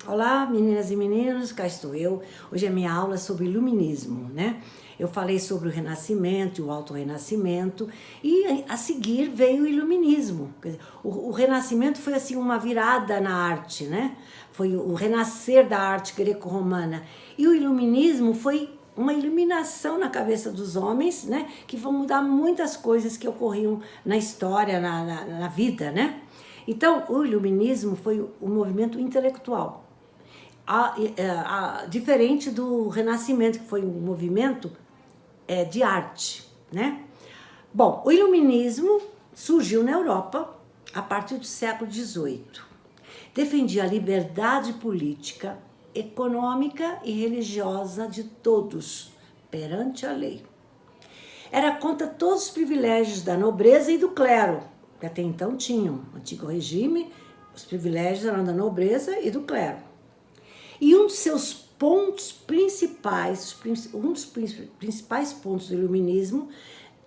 Olá, meninas e meninos, cá estou eu. Hoje é minha aula sobre iluminismo, né? Eu falei sobre o Renascimento e o Autorrenascimento e a seguir veio o Iluminismo. Quer dizer, o Renascimento foi assim uma virada na arte, né? Foi o renascer da arte greco-romana. E o Iluminismo foi uma iluminação na cabeça dos homens, né? Que vão mudar muitas coisas que ocorriam na história, na vida, né? Então, o Iluminismo foi o movimento intelectual. Diferente do Renascimento, que foi um movimento de arte, né? Bom, o Iluminismo surgiu na Europa a partir do século XVIII. Defendia a liberdade política, econômica e religiosa de todos perante a lei. Era contra todos os privilégios da nobreza e do clero, que até então tinham. No antigo regime, os privilégios eram da nobreza e do clero. E um dos seus pontos principais, um dos principais pontos do iluminismo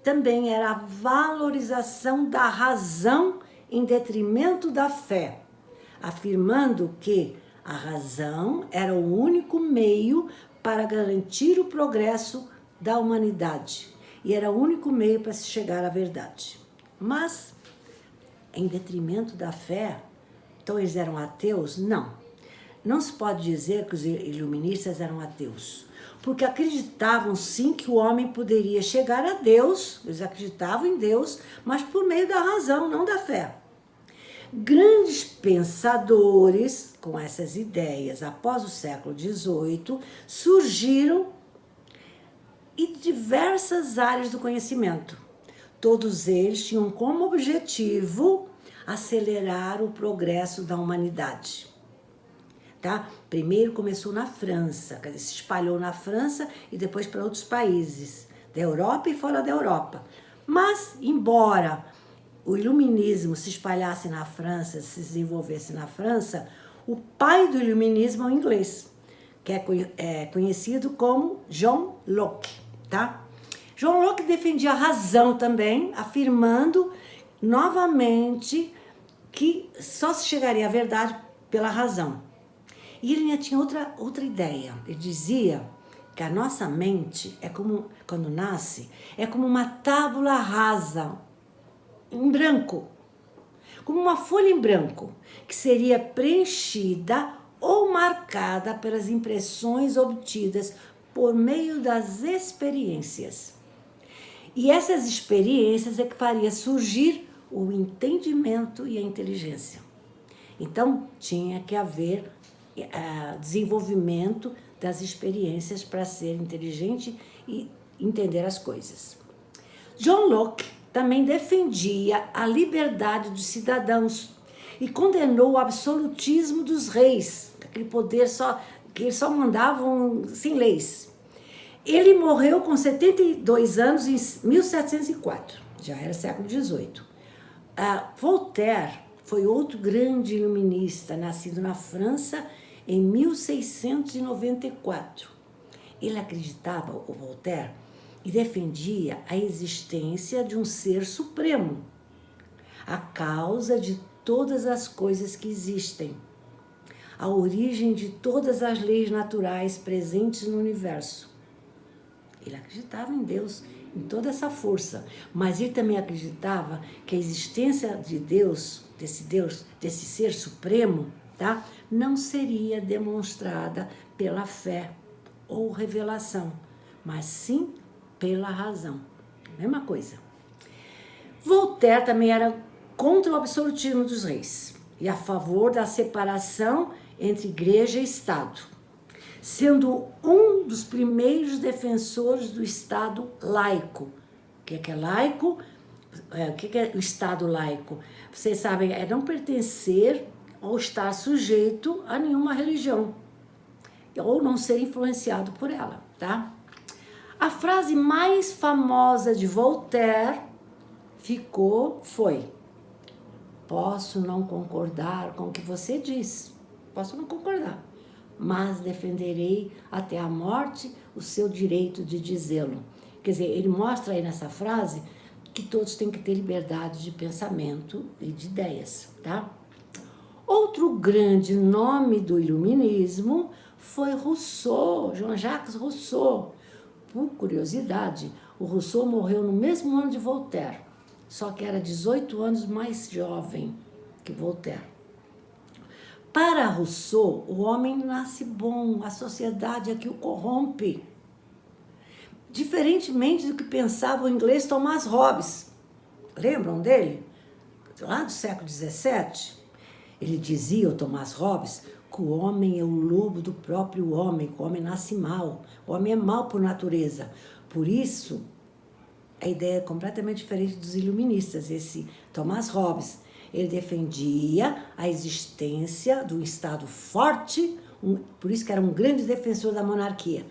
também era a valorização da razão em detrimento da fé, afirmando que a razão era o único meio para garantir o progresso da humanidade e era o único meio para se chegar à verdade. Mas, em detrimento da fé, então eles eram ateus? Não. Não se pode dizer que os iluministas eram ateus, porque acreditavam sim que o homem poderia chegar a Deus, eles acreditavam em Deus, mas por meio da razão, não da fé. Grandes pensadores com essas ideias após o século XVIII surgiram em diversas áreas do conhecimento. Todos eles tinham como objetivo acelerar o progresso da humanidade. Tá? Primeiro começou na França, quer dizer, se espalhou na França e depois para outros países, da Europa e fora da Europa. Mas, embora o iluminismo se espalhasse na França, se desenvolvesse na França, o pai do iluminismo é o inglês, que é conhecido como John Locke, tá? John Locke defendia a razão também, afirmando novamente que só se chegaria à verdade pela razão. E ele ainda tinha outra ideia. Ele dizia que a nossa mente é como, quando nasce, é como uma tábula rasa, em branco, como uma folha em branco, que seria preenchida ou marcada pelas impressões obtidas por meio das experiências. E essas experiências é que faria surgir o entendimento e a inteligência. Então, tinha que haver desenvolvimento das experiências para ser inteligente e entender as coisas. John Locke também defendia a liberdade dos cidadãos e condenou o absolutismo dos reis, aquele poder que eles só mandavam sem leis. Ele morreu com 72 anos em 1704, já era século XVIII. Voltaire foi outro grande iluminista, nascido na França em 1694. Ele acreditava, o Voltaire, e defendia a existência de um ser supremo, a causa de todas as coisas que existem, a origem de todas as leis naturais presentes no universo. Ele acreditava em Deus, em toda essa força, mas ele também acreditava que a existência de Deus, desse ser supremo, tá, não seria demonstrada pela fé ou revelação, mas sim pela razão. Mesma coisa. Voltaire também era contra o absolutismo dos reis e a favor da separação entre igreja e Estado, sendo um dos primeiros defensores do Estado laico. O que é laico? O que é o Estado laico? Vocês sabem, é não pertencer ou estar sujeito a nenhuma religião, ou não ser influenciado por ela, tá? A frase mais famosa de Voltaire foi: posso não concordar com o que você diz, posso não concordar, mas defenderei até a morte o seu direito de dizê-lo. Quer dizer, ele mostra aí nessa frase que todos têm que ter liberdade de pensamento e de ideias, tá? Outro grande nome do iluminismo foi Rousseau, Jean-Jacques Rousseau. Por curiosidade, o Rousseau morreu no mesmo ano de Voltaire, só que era 18 anos mais jovem que Voltaire. Para Rousseau, o homem nasce bom, a sociedade é que o corrompe. Diferentemente do que pensava o inglês Thomas Hobbes. Lembram dele? Lá do século XVII, ele dizia, o Thomas Hobbes, que o homem é o lobo do próprio homem, que o homem nasce mal, o homem é mau por natureza. Por isso, a ideia é completamente diferente dos iluministas. Esse Thomas Hobbes, ele defendia a existência de um Estado forte, por isso que era um grande defensor da monarquia.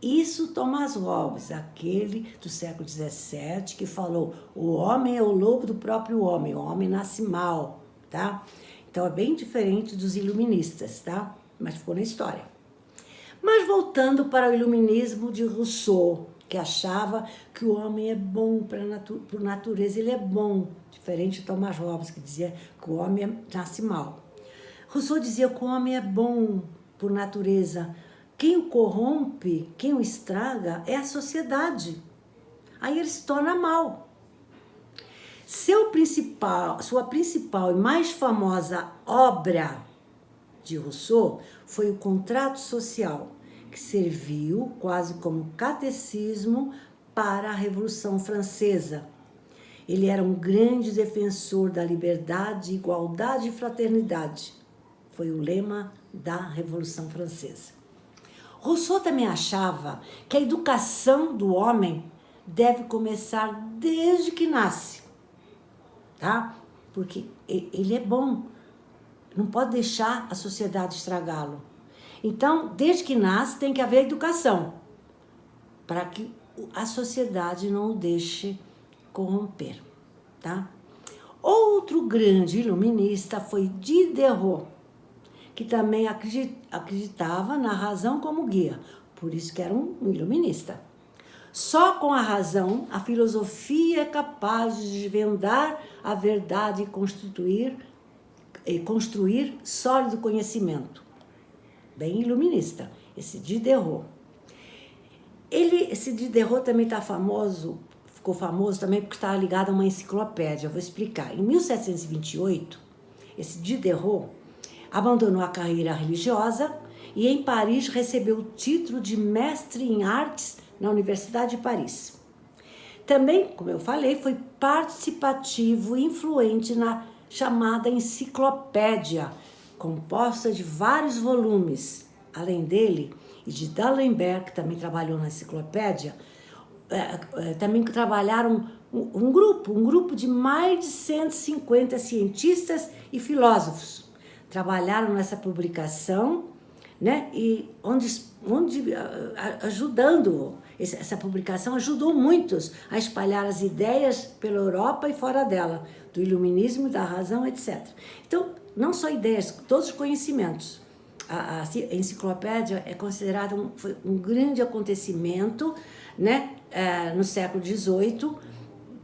Isso Thomas Hobbes, aquele do século XVII, que falou, o homem é o lobo do próprio homem, o homem nasce mal, tá? Então é bem diferente dos iluministas, tá? Mas ficou na história. Mas voltando para o iluminismo de Rousseau, que achava que o homem é bom por natureza, ele é bom, diferente de Thomas Hobbes, que dizia que o homem nasce mal. Rousseau dizia que o homem é bom por natureza. Quem o corrompe, quem o estraga, é a sociedade. Aí ele se torna mal. Sua principal e mais famosa obra de Rousseau foi o Contrato Social, que serviu quase como catecismo para a Revolução Francesa. Ele era um grande defensor da liberdade, igualdade e fraternidade. Foi o lema da Revolução Francesa. Rousseau também achava que a educação do homem deve começar desde que nasce, tá? Porque ele é bom, não pode deixar a sociedade estragá-lo. Então, desde que nasce, tem que haver educação, para que a sociedade não o deixe corromper, tá? Outro grande iluminista foi Diderot, que também acreditava na razão como guia, por isso que era um iluminista. Só com a razão, a filosofia é capaz de desvendar a verdade e construir sólido conhecimento. Bem iluminista, esse Diderot. Esse Diderot também ficou famoso também porque estava ligado a uma enciclopédia, eu vou explicar. Em 1728, esse Diderot abandonou a carreira religiosa e em Paris recebeu o título de mestre em artes na Universidade de Paris. Também, como eu falei, foi participativo e influente na chamada enciclopédia, composta de vários volumes. Além dele e de D'Alembert, que também trabalhou na enciclopédia, também trabalharam um grupo de mais de 150 cientistas e filósofos. Trabalharam nessa publicação, né? E ajudando, essa publicação ajudou muitos a espalhar as ideias pela Europa e fora dela, do iluminismo, da razão, etc. Então, não só ideias, todos os conhecimentos. A enciclopédia é considerada um grande acontecimento, né? No século XVIII,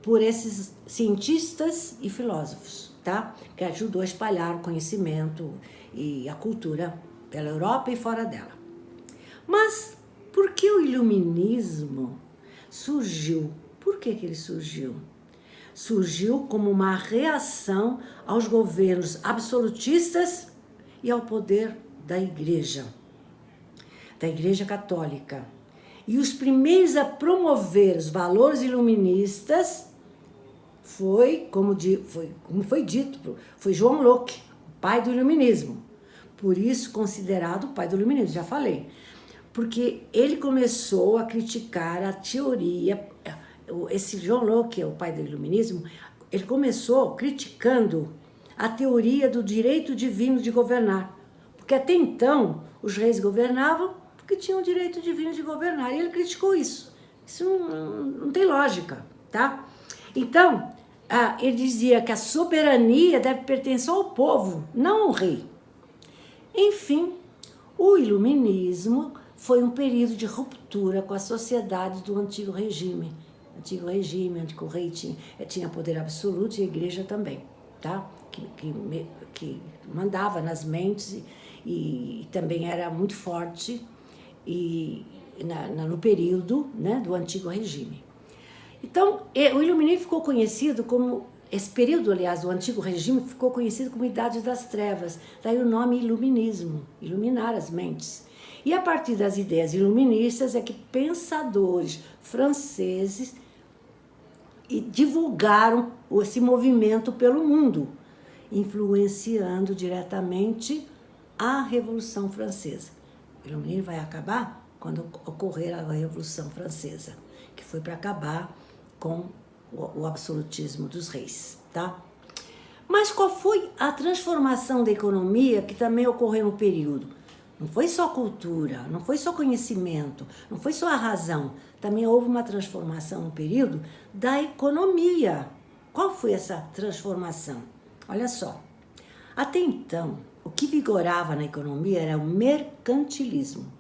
por esses cientistas e filósofos, tá? Que ajudou a espalhar o conhecimento e a cultura pela Europa e fora dela. Mas por que o iluminismo surgiu? Por que ele surgiu? Surgiu como uma reação aos governos absolutistas e ao poder da Igreja Católica. E os primeiros a promover os valores iluministas foi, como foi dito, foi João Locke, o pai do iluminismo. Por isso considerado o pai do iluminismo, já falei. Porque ele começou a criticar a teoria, esse João Locke, o pai do iluminismo, ele começou criticando a teoria do direito divino de governar. Porque até então os reis governavam porque tinham o direito divino de governar. E ele criticou isso. Isso não tem lógica, tá? Então, ele dizia que a soberania deve pertencer ao povo, não ao rei. Enfim, o iluminismo foi um período de ruptura com a sociedade do antigo regime. Onde o rei tinha poder absoluto e a igreja também, tá? que mandava nas mentes e também era muito forte no período, né, do Antigo Regime. Então, o iluminismo ficou conhecido como, esse período, aliás, do Antigo Regime, ficou conhecido como Idade das Trevas, daí o nome iluminismo, iluminar as mentes. E a partir das ideias iluministas é que pensadores franceses divulgaram esse movimento pelo mundo, influenciando diretamente a Revolução Francesa. O iluminismo vai acabar quando ocorrer a Revolução Francesa, que foi para acabar com o absolutismo dos reis, tá? Mas qual foi a transformação da economia que também ocorreu no período? Não foi só cultura, não foi só conhecimento, não foi só a razão. Também houve uma transformação no período da economia. Qual foi essa transformação? Olha só, até então, o que vigorava na economia era o mercantilismo,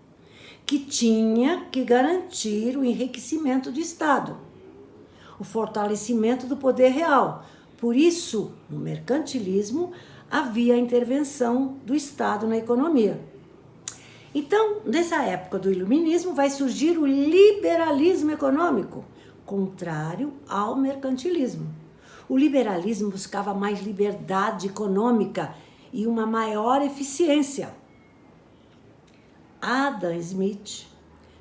que tinha que garantir o enriquecimento do Estado, o fortalecimento do poder real. Por isso, no mercantilismo, havia a intervenção do Estado na economia. Então, nessa época do iluminismo, vai surgir o liberalismo econômico, contrário ao mercantilismo. O liberalismo buscava mais liberdade econômica e uma maior eficiência. Adam Smith,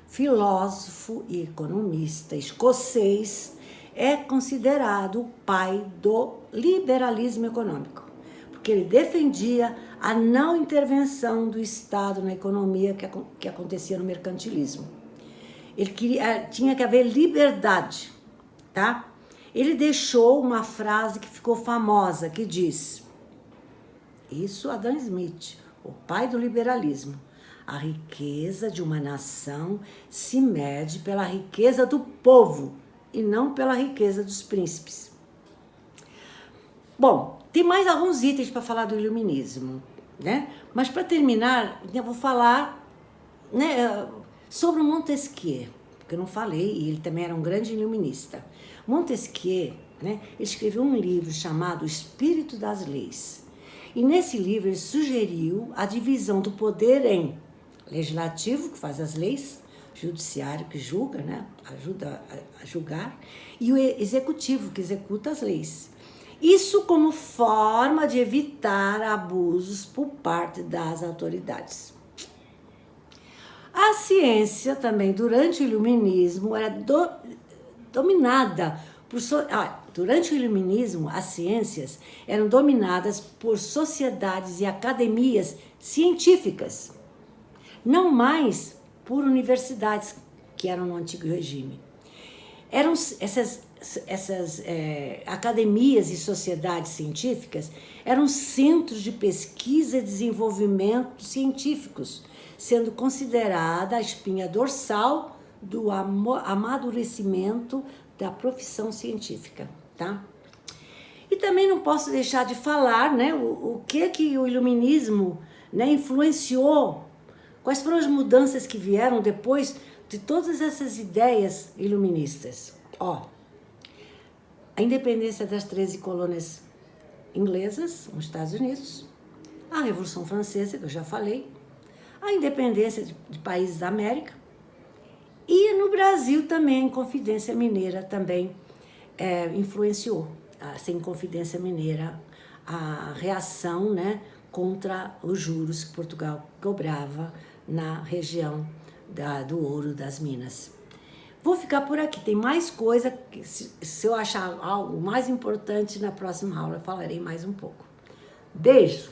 filósofo e economista escocês, é considerado o pai do liberalismo econômico, porque ele defendia a não intervenção do Estado na economia que acontecia no mercantilismo. Ele tinha que haver liberdade, tá? Ele deixou uma frase que ficou famosa, que diz, isso Adam Smith, o pai do liberalismo, a riqueza de uma nação se mede pela riqueza do povo e não pela riqueza dos príncipes. Bom, tem mais alguns itens para falar do iluminismo, né? Mas para terminar, eu vou falar, né, sobre o Montesquieu, porque eu não falei, e ele também era um grande iluminista. Montesquieu, né, ele escreveu um livro chamado O Espírito das Leis. E nesse livro ele sugeriu a divisão do poder em legislativo, que faz as leis, judiciário, que julga, né, ajuda a julgar, e o executivo, que executa as leis. Isso como forma de evitar abusos por parte das autoridades. A ciência também, durante o iluminismo, era dominada por... durante o iluminismo, as ciências eram dominadas por sociedades e academias científicas, não mais por universidades, que eram no Antigo Regime. Eram essas academias e sociedades científicas eram centros de pesquisa e desenvolvimento científicos, sendo considerada a espinha dorsal do amadurecimento da profissão científica, tá? E também não posso deixar de falar, né, o que o iluminismo, né, influenciou, quais foram as mudanças que vieram depois de todas essas ideias iluministas. Ó, a independência das 13 colônias inglesas nos Estados Unidos, a Revolução Francesa, que eu já falei, a independência de países da América, e no Brasil também a Inconfidência Mineira também influenciou, sem Inconfidência Mineira, a reação, né, contra os juros que Portugal cobrava na região do ouro das minas. Vou ficar por aqui, tem mais coisa, que se eu achar algo mais importante na próxima aula eu falarei mais um pouco. Beijo!